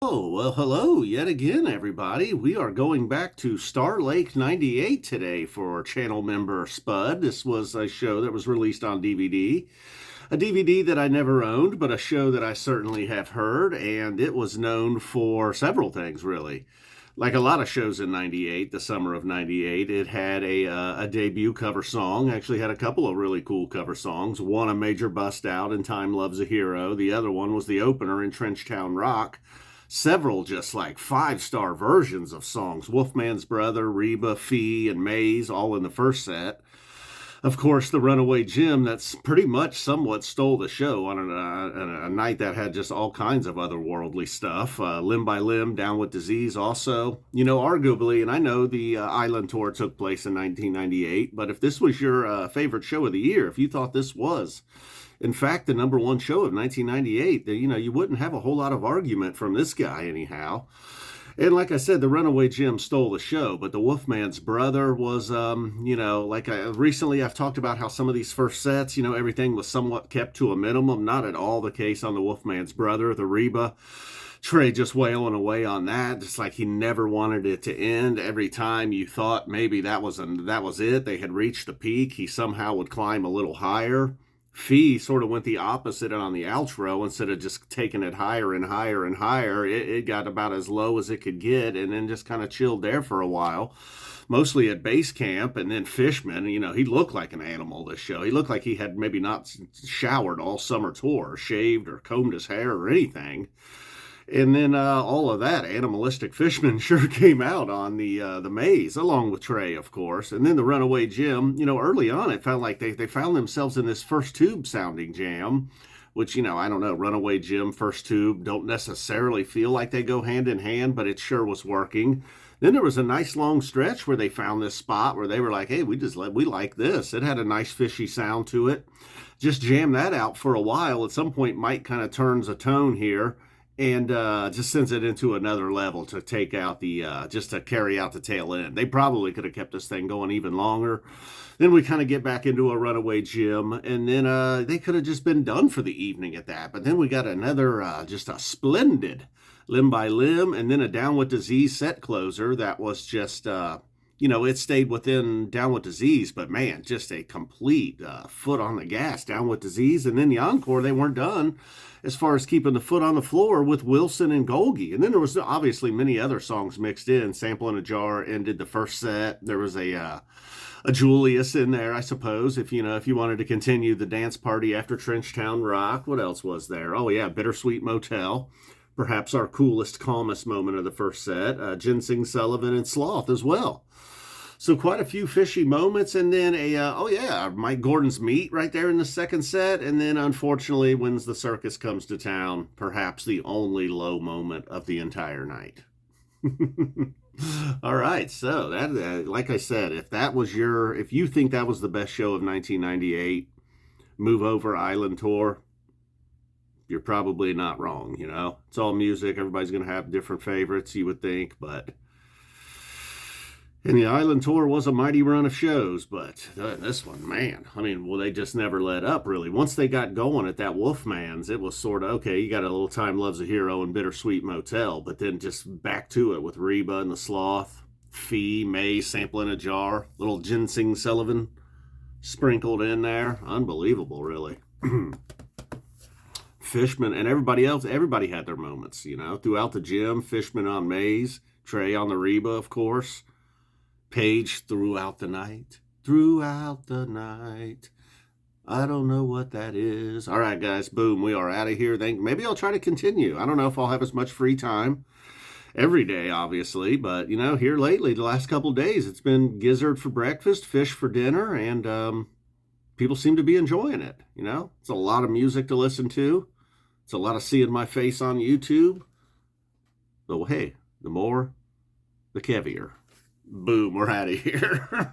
Oh, well, hello yet again, everybody. We are going back to Star Lake 98 today for channel member Spud. This was a show that was released on DVD. A DVD that I never owned, but a show that I certainly have heard, and it was known for several things, really. Like a lot of shows in 98, the summer of 98, it had a debut cover song. Actually had a couple of really cool cover songs. One, a major bust out in Time Loves a Hero. The other one was the opener in Trenchtown Rock. Several just like five-star versions of songs. Wolfman's Brother, Reba, Fee, and Maze, all in the first set. Of course, the Runaway Jim, that's pretty much somewhat stole the show on a night that had just all kinds of otherworldly stuff. Limb by Limb, Down with Disease also. You know, arguably, and I know the Island Tour took place in 1998, but if this was your favorite show of the year, if you thought this was in fact, the number one show of 1998, you wouldn't have a whole lot of argument from this guy anyhow. And like I said, the Runaway Jim stole the show, but the Wolfman's Brother was, recently I've talked about how some of these first sets, everything was somewhat kept to a minimum. Not at all the case on the Wolfman's Brother, the Reba. Trey just wailing away on that, just like he never wanted it to end. Every time you thought maybe that was it, they had reached the peak, he somehow would climb a little higher. Fee sort of went the opposite on the outro. Instead of just taking it higher and higher and higher, it got about as low as it could get and then just kind of chilled there for a while, mostly at base camp. And then Fishman, he looked like an animal this show. He looked like he had maybe not showered all summer tour, or shaved or combed his hair or anything. And then all of that animalistic Fishman sure came out on the Maze, along with Trey, of course. And then the Runaway Jim, early on it felt like they found themselves in this First Tube sounding jam, which, I don't know, Runaway Jim, First Tube don't necessarily feel like they go hand in hand, but it sure was working. Then there was a nice long stretch where they found this spot where they were like, hey, we like this. It had a nice fishy sound to it. Just jam that out for a while. At some point, Mike kind of turns a tone here and just sends it into another level to take out just to carry out the tail end. They probably could have kept this thing going even longer. Then we kind of get back into a Runaway Jim, and then they could have just been done for the evening at that. But then we got another, just a splendid Limb by Limb, and then a Down with Disease set closer that was just, it stayed within Down with Disease, but man, just a complete foot on the gas, Down with Disease. And then the encore, they weren't done as far as keeping the foot on the floor with Wilson and Golgi. And then there was obviously many other songs mixed in. Sample in a Jar ended the first set. There was a Julius in there, I suppose, if you wanted to continue the dance party after Trenchtown Rock. What else was there? Oh yeah, Bittersweet Motel. Perhaps our coolest, calmest moment of the first set. Ginseng Sullivan and Sloth as well. So quite a few fishy moments, and then Mike Gordon's Meat right there in the second set, and then unfortunately, when's the Circus comes to town, perhaps the only low moment of the entire night. All right, so that, like I said, if you think that was the best show of 1998, move over Island Tour, you're probably not wrong. It's all music. Everybody's going to have different favorites, you would think, but. And the Island Tour was a mighty run of shows, but this one, man, they just never let up, really. Once they got going at that Wolfman's, it was sort of, okay, you got a little Time Loves a Hero and Bittersweet Motel, but then just back to it with Reba and the Sloth, Fee, May, Sample in a Jar, little Ginseng Sullivan sprinkled in there. Unbelievable, really. Fishman and everybody else, everybody had their moments, throughout the gym. Fishman on Maze, Trey on the Reba, of course. Page throughout the night. I don't know what that is. All right, guys, boom, we are out of here. Maybe I'll try to continue. I don't know if I'll have as much free time every day, obviously, but, here lately, the last couple of days, it's been gizzard for breakfast, fish for dinner, and people seem to be enjoying it, It's a lot of music to listen to. It's a lot of seeing my face on YouTube. But, hey, the more, the kevier. Boom, we're out of here.